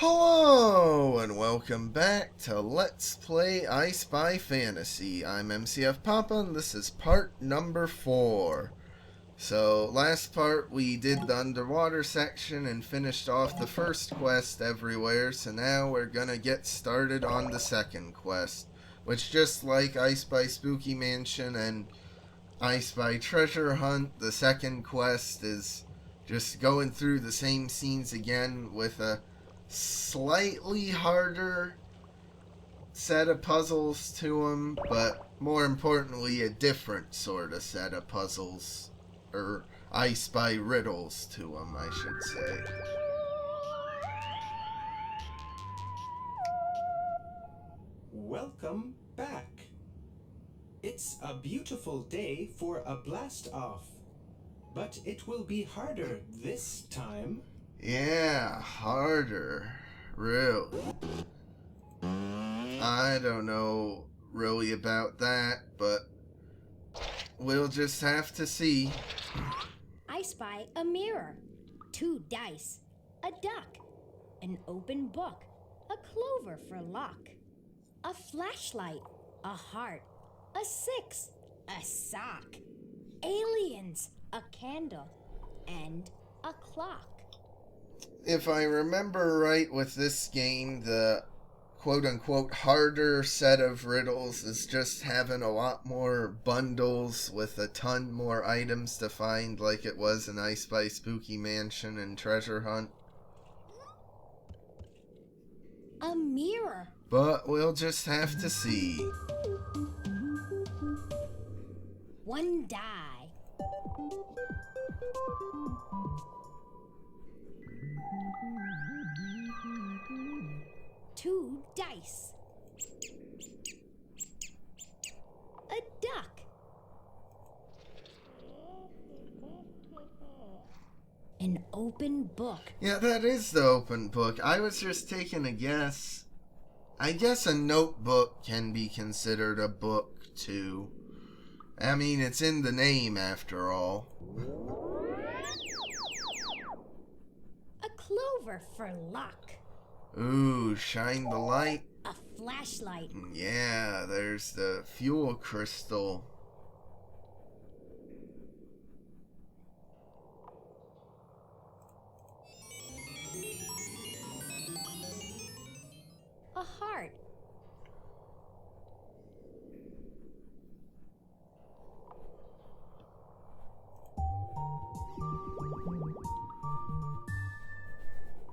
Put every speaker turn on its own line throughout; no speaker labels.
Hello and welcome back to Let's Play I Spy Fantasy. I'm MCFPapa and this is part number 4. So last part we did the underwater section and finished off the first quest everywhere, so now we're gonna get started on the second quest, which, just like I Spy Spooky Mansion and I Spy Treasure Hunt, the second quest is just going through the same scenes again with a slightly harder set of puzzles to them, but more importantly a different sort of set of puzzles, or I Spy riddles to them, I should say.
Welcome back. It's a beautiful day for a blast off, but it will be harder this time.
Yeah, harder. Really. I don't know really about that, but we'll just have to see.
I spy a mirror, 2 dice, a duck, an open book, a clover for luck, a flashlight, a heart, a 6, a sock, aliens, a candle, and a clock.
If I remember right with this game, the quote-unquote harder set of riddles is just having a lot more bundles with a ton more items to find, like it was in I Spy Spooky Mansion and Treasure Hunt.
A mirror.
But we'll just have to see.
1 die. 2 dice. A duck. An open book.
Yeah, that is the open book. I was just taking a guess. I guess a notebook can be considered a book, too. I mean, it's in the name, after all.
A clover for luck.
Ooh, shine the light.
A flashlight.
Yeah, there's the fuel crystal.
A heart.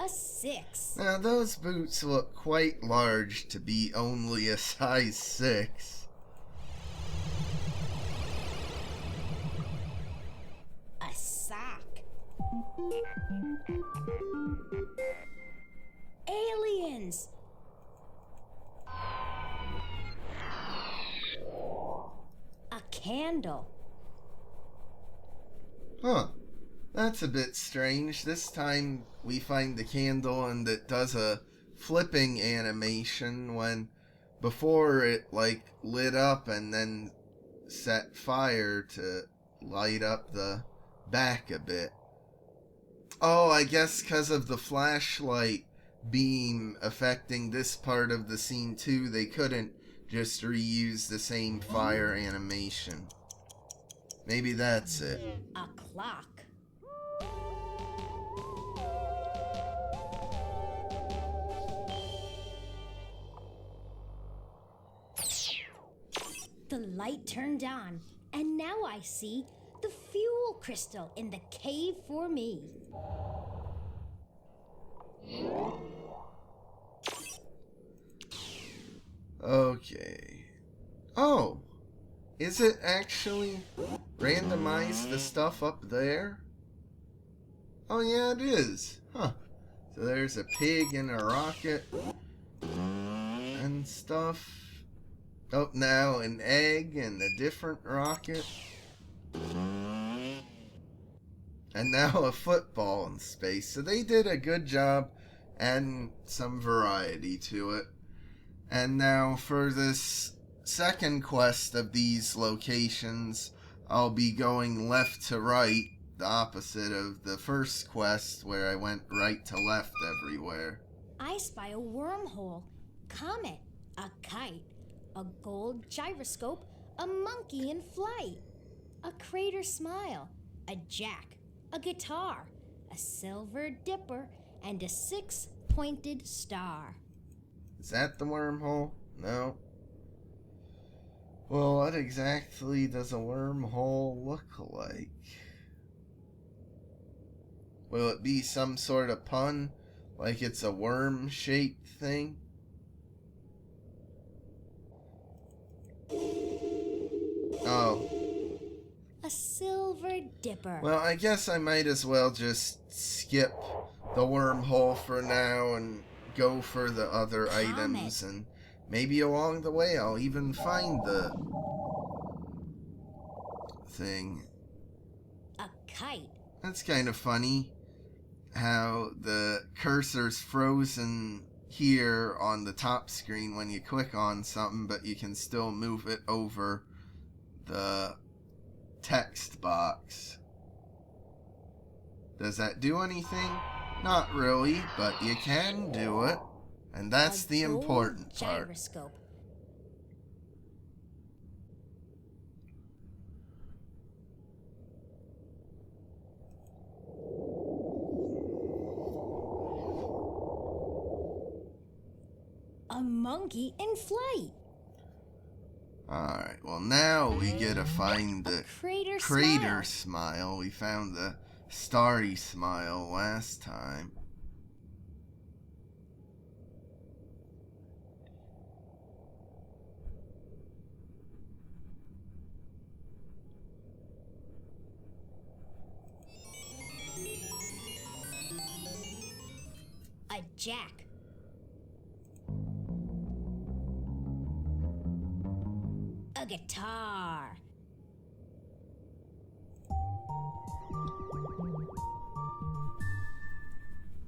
A 6.
Now, those boots look quite large to be only a size 6.
A sock. Aliens. A candle.
Huh. That's a bit strange. This time we find the candle and it does a flipping animation when before it lit up and then set fire to light up the back a bit. Oh, I guess because of the flashlight beam affecting this part of the scene too, they couldn't just reuse the same fire animation. Maybe that's it.
A clock. The light turned on, and now I see the fuel crystal in the cave for me.
Okay. Oh! Is it actually randomized the stuff up there? Oh yeah, it is. Huh. So there's a pig and a rocket and stuff. Oh, now an egg and a different rocket. And now a football in space. So they did a good job adding some variety to it. And now for this second quest of these locations, I'll be going left to right, the opposite of the first quest where I went right to left everywhere.
I spy a wormhole, comet, a kite, a gold gyroscope, a monkey in flight, a crater smile, a jack, a guitar, a silver dipper, and a 6-pointed star.
Is that the wormhole? No. Well, what exactly does a wormhole look like? Will it be some sort of pun? Like it's a worm-shaped thing? Oh.
A silver dipper.
Well, I guess I might as well just skip the wormhole for now and go for the other
Comet.
items, and maybe along the way I'll even find the thing.
A kite.
That's kind of funny how the cursor's frozen here on the top screen when you click on something, but you can still move it over the text box. Does that do anything? Not really, but you can do it, and that's the
gold
important part.
Gyroscope. A monkey in flight.
Alright, well now we get to find the
Crater
smile. We found the starry smile last time.
A jack. A guitar.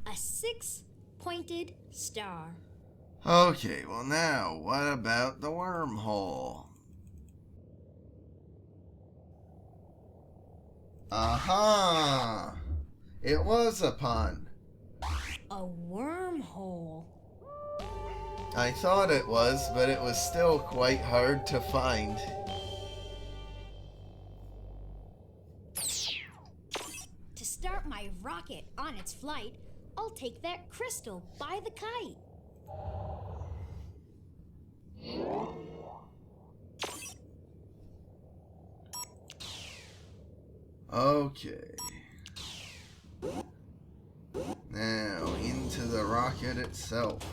A 6-pointed star.
Okay, well now, what about the wormhole? Aha! It was a pun.
A wormhole.
I thought it was, but it was still quite hard to find.
To start my rocket on its flight, I'll take that crystal by the kite.
Okay. Now, into the rocket itself.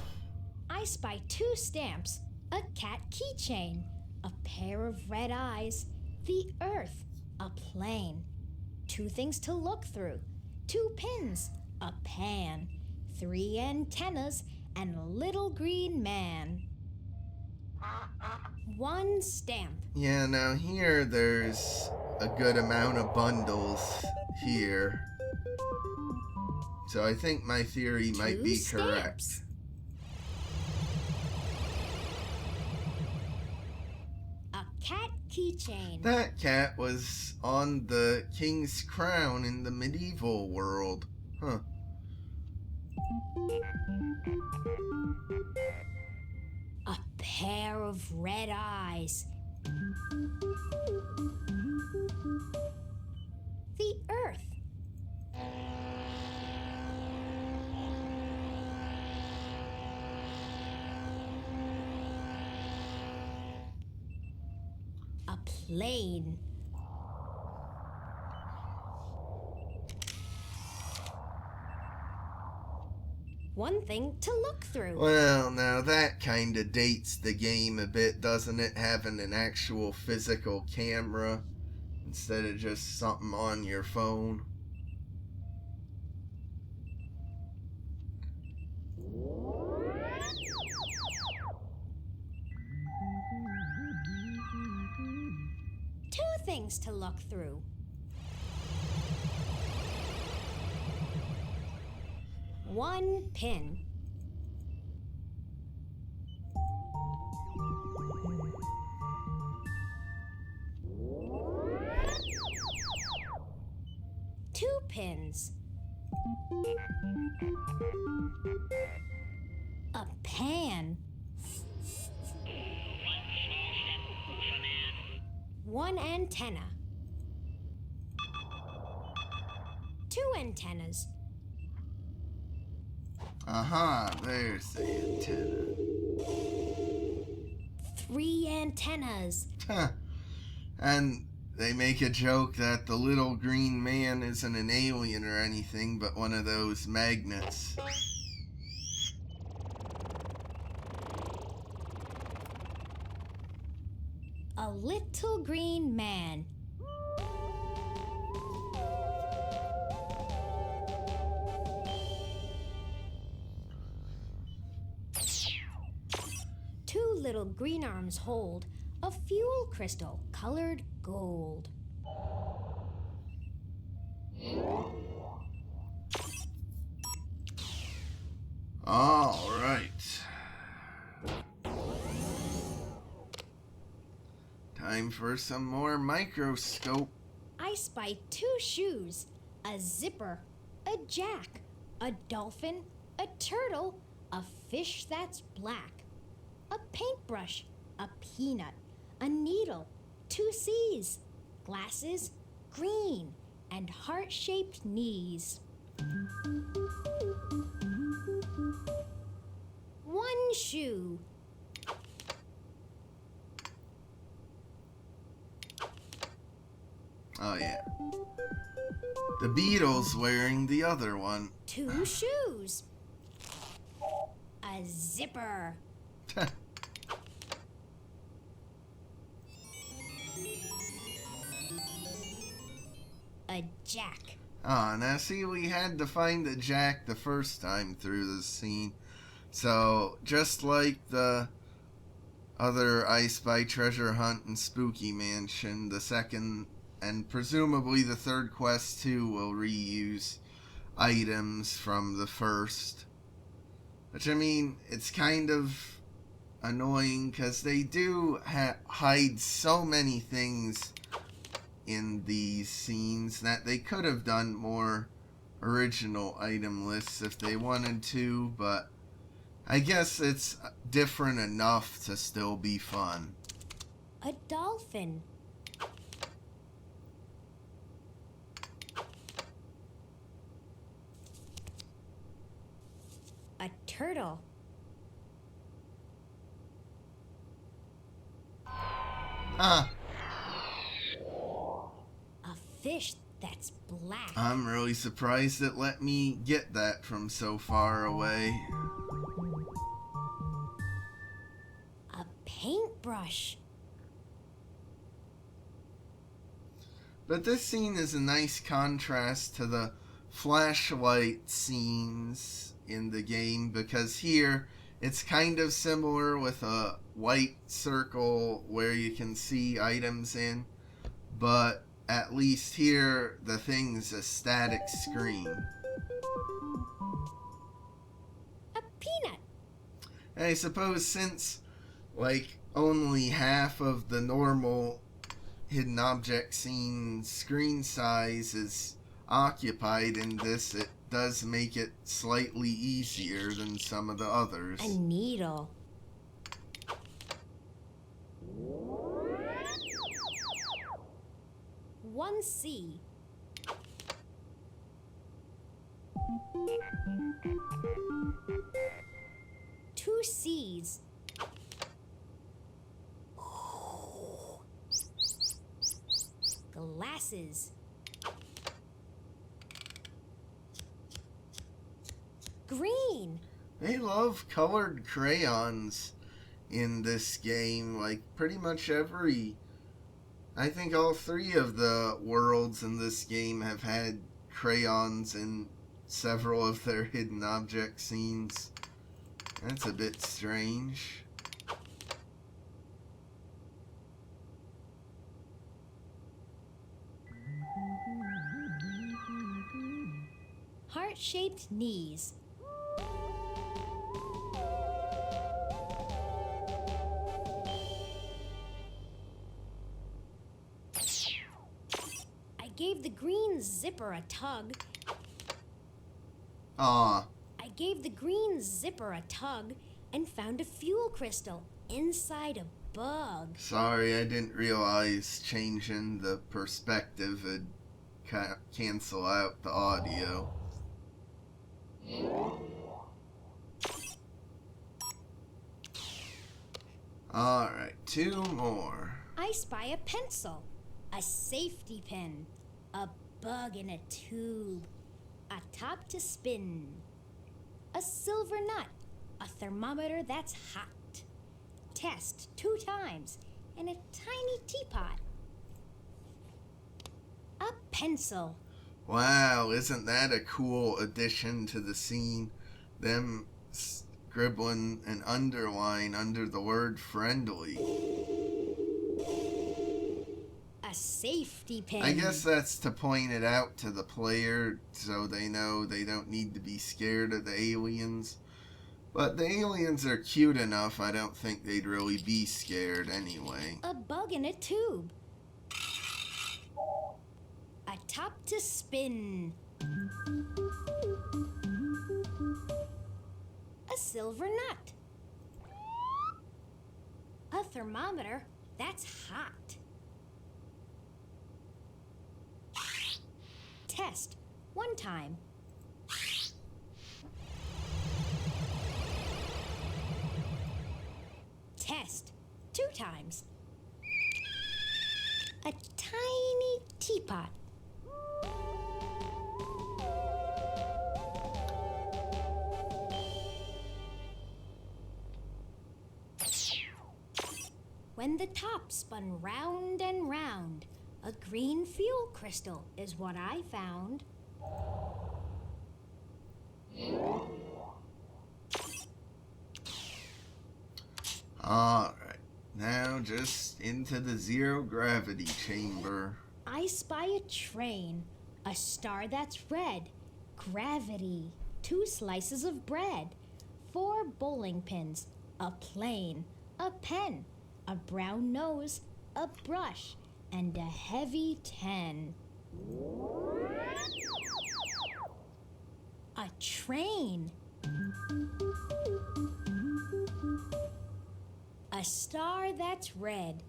I spy 2 stamps, a cat keychain, a pair of red eyes, the earth, a plane, 2 things to look through, 2 pins, a pan, 3 antennas, and a little green man. 1 stamp.
Yeah, now here there's a good amount of bundles here. So I think my theory might
2
be
stamps.
correct.
A cat keychain.
That cat was on the king's crown in the medieval world. Huh.
A pair of red eyes. The earth. A plane. One thing to look through.
Well, now that kinda dates the game a bit, doesn't it? Having an actual physical camera instead of just something on your phone.
Two things to look through. One pin. Two pins. A pan. One antenna. Two antennas.
Aha, there's the antenna.
Three antennas.
And they make a joke that the little green man isn't an alien or anything, but one of those magnets.
A little green man. Two little green arms hold a fuel crystal colored gold.
All right. Time for some more microscope.
I spy two shoes, a zipper, a jack, a dolphin, a turtle, a fish that's black, a paintbrush, a peanut, a needle, two C's, glasses, green, and heart-shaped knees. One shoe.
Oh, yeah. The beetle's wearing the other one.
Two shoes. A zipper. A jack.
Ah, now see, we had to find the jack the first time through the scene. So, just like the other I Spy treasure hunt and Spooky Mansion, the second and presumably the third quest too will reuse items from the first. Which, I mean, it's kind of annoying because they do hide so many things in these scenes that they could have done more original item lists if they wanted to, but I guess it's different enough to still be fun.
A dolphin. A turtle.
Ah,
A fish that's black.
I'm really surprised it let me get that from so far away.
A paintbrush.
But this scene is a nice contrast to the flashlight scenes in the game, because here it's kind of similar with a white circle where you can see items in, but at least here the thing's a static screen.
A peanut.
And I suppose since like only half of the normal hidden object scene screen size is occupied in this, it does make it slightly easier than some of the others.
A needle. One C. Two C's. Glasses. Green.
They love colored crayons in this game. Like pretty much I think all three of the worlds in this game have had crayons in several of their hidden object scenes. That's a bit strange.
Heart-shaped knees. I gave the green zipper a tug.
Aw,
I gave the green zipper a tug and found a fuel crystal inside a bug.
Sorry, I didn't realize changing the perspective would cancel out the audio. Alright, 2 more.
I spy a pencil, a safety pin, a bug in a tube, a top to spin, a silver nut, a thermometer that's hot, test 2 times, and a tiny teapot. A pencil.
Wow, isn't that a cool addition to the scene? Them scribbling an underline under the word friendly.
A safety pin.
I guess that's to point it out to the player so they know they don't need to be scared of the aliens. But the aliens are cute enough, I don't think they'd really be scared anyway.
A bug in a tube. A top to spin. A silver nut. A thermometer that's hot. Test 1 time. Test 2 times. A tiny teapot. When the top spun round and round, a green fuel crystal is what I found.
Alright, now just into the zero gravity chamber.
I spy a train, a star that's red, gravity, 2 slices of bread, 4 bowling pins, a plane, a pen, a brown nose, a brush, and a heavy 10. A train. A star that's red.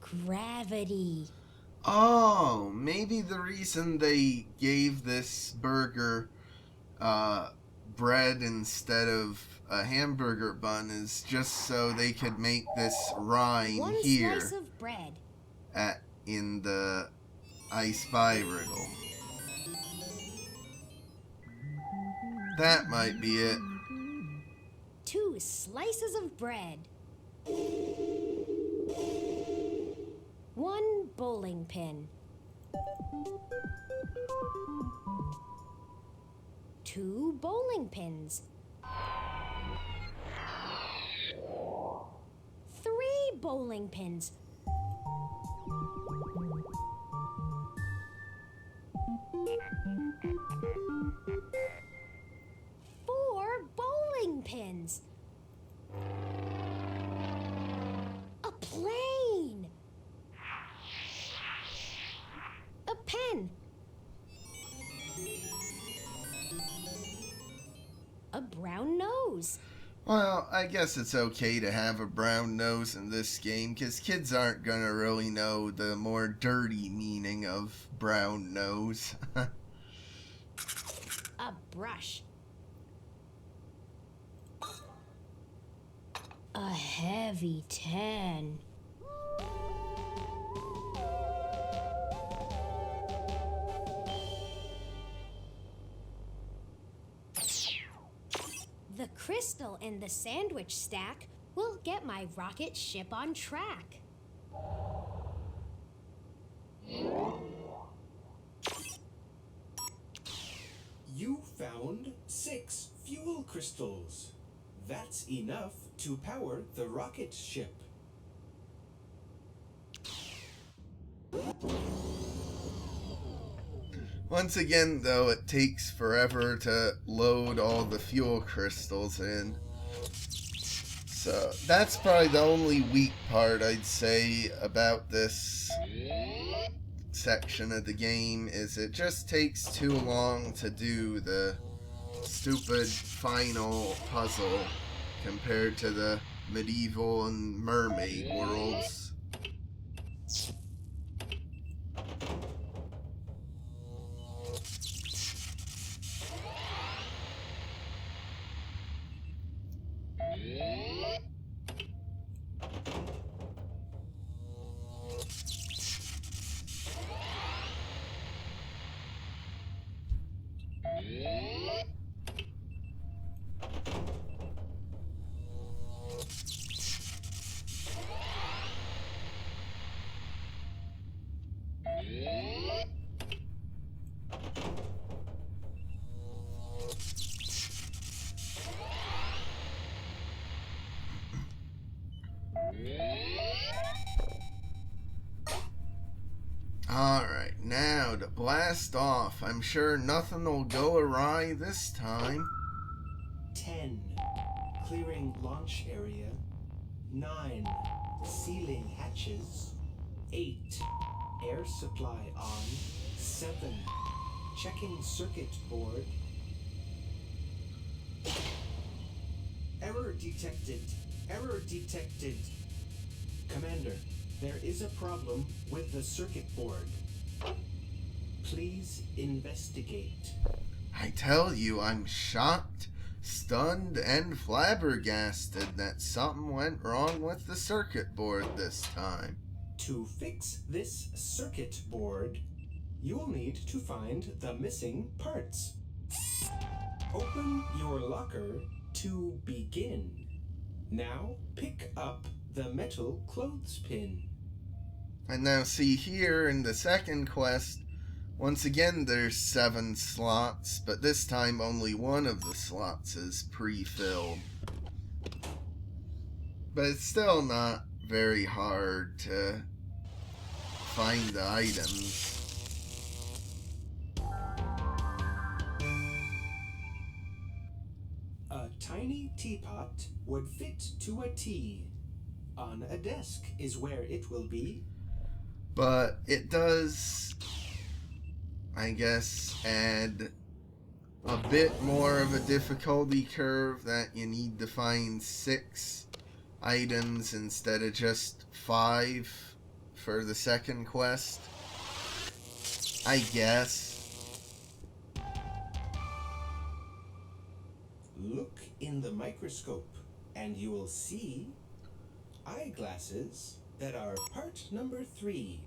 Gravity.
Oh, maybe the reason they gave this burger bread instead of a hamburger bun is just so they could make this rhyme
1
here
slice of bread.
in the I Spy riddle. That might be it.
2 slices of bread. 1 bowling pin. 2 bowling pins. 3 bowling pins. 4 bowling pins. A plane. A pen. A brown nose.
Well, I guess it's okay to have a brown nose in this game, because kids aren't gonna really know the more dirty meaning of brown nose.
A brush. A heavy 10. The crystal in the sandwich stack will get my rocket ship on track.
You found 6 fuel crystals. That's enough to power the rocket ship.
Once again, though, it takes forever to load all the fuel crystals in. So that's probably the only weak part I'd say about this section of the game is it just takes too long to do the stupid final puzzle compared to the medieval and mermaid worlds. Alright, now to blast off. I'm sure nothing will go awry this time.
10. Clearing launch area. 9. Sealing hatches. 8. Air supply on. 7. Checking circuit board. Error detected. Error detected. Commander, there is a problem with the circuit board. Please investigate.
I tell you, I'm shocked, stunned, and flabbergasted that something went wrong with the circuit board this time.
To fix this circuit board, you will need to find the missing parts. Open your locker to begin. Now pick up the metal clothespin.
And now see here in the second quest, once again there's 7 slots, but this time only one of the slots is pre-filled. But it's still not very hard to find the items.
A tiny teapot would fit to a T. On a desk is where it will be.
But it does, I guess, add a bit more of a difficulty curve that you need to find 6 items instead of just 5 for the second quest, I guess.
Look in the microscope and you will see eyeglasses that are part number 3.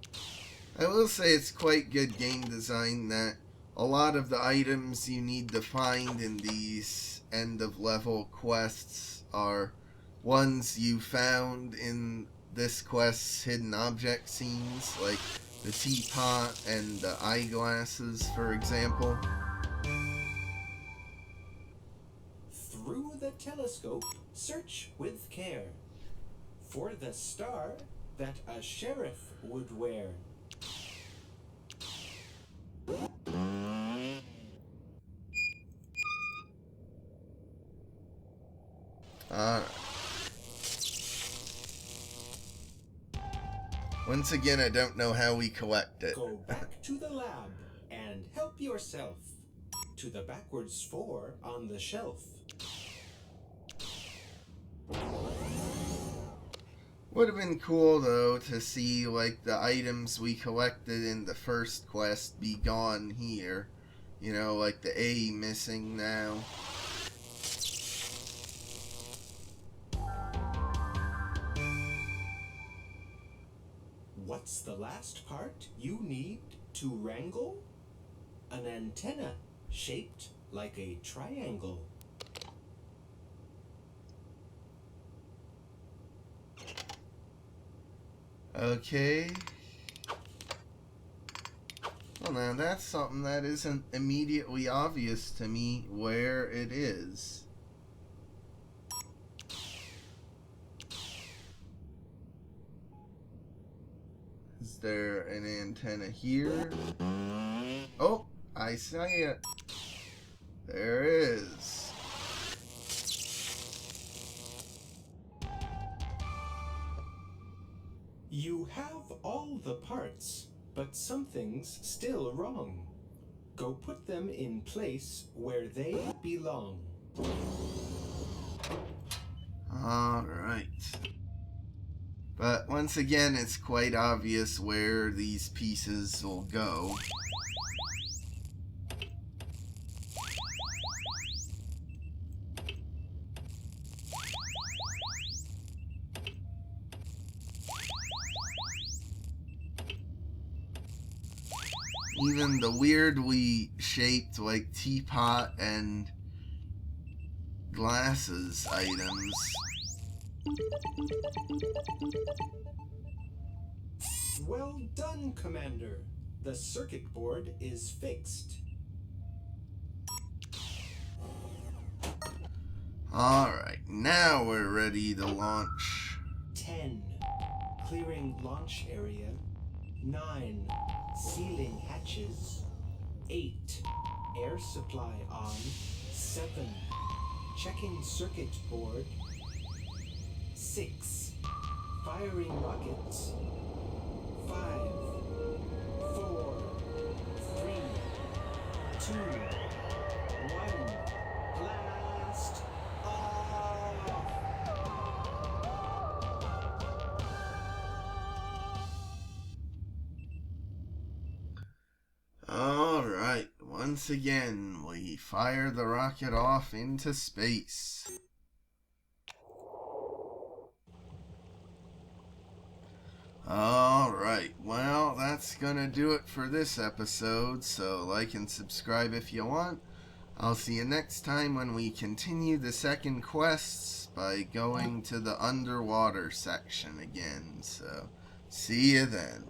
I will say it's quite good game design that a lot of the items you need to find in these end of level quests are ones you found in this quest's hidden object scenes, like the teapot and the eyeglasses, for example.
Through the telescope, search with care for the star that a sheriff would wear.
Alright. Once again, I don't know how we collect it.
Go back to the lab and help yourself to the backwards 4 on the shelf.
Would have been cool though to see like the items we collected in the first quest be gone here. You know, like the A missing now.
What's the last part you need to wrangle? An antenna shaped like a triangle.
Okay. Well, now that's something that isn't immediately obvious to me where it is. Is there an antenna here? Oh, I see it. There is.
You have all the parts, but something's still wrong. Go put them in place where they belong.
Alright. But once again, it's quite obvious where these pieces will go. Even the weirdly shaped, like, teapot and glasses items.
Well done, Commander. The circuit board is fixed.
Alright, now we're ready to launch.
10. Clearing launch area. 9. Sealing hatches. 8. Air supply on. 7. Checking circuit board. 6. Firing rockets. 5. 4. 3. 2. 1. Blast off!
Alright, once again, we fire the rocket off into space. Alright, well, that's gonna do it for this episode, so like and subscribe if you want. I'll see you next time when we continue the second quests by going to the underwater section again, so see you then.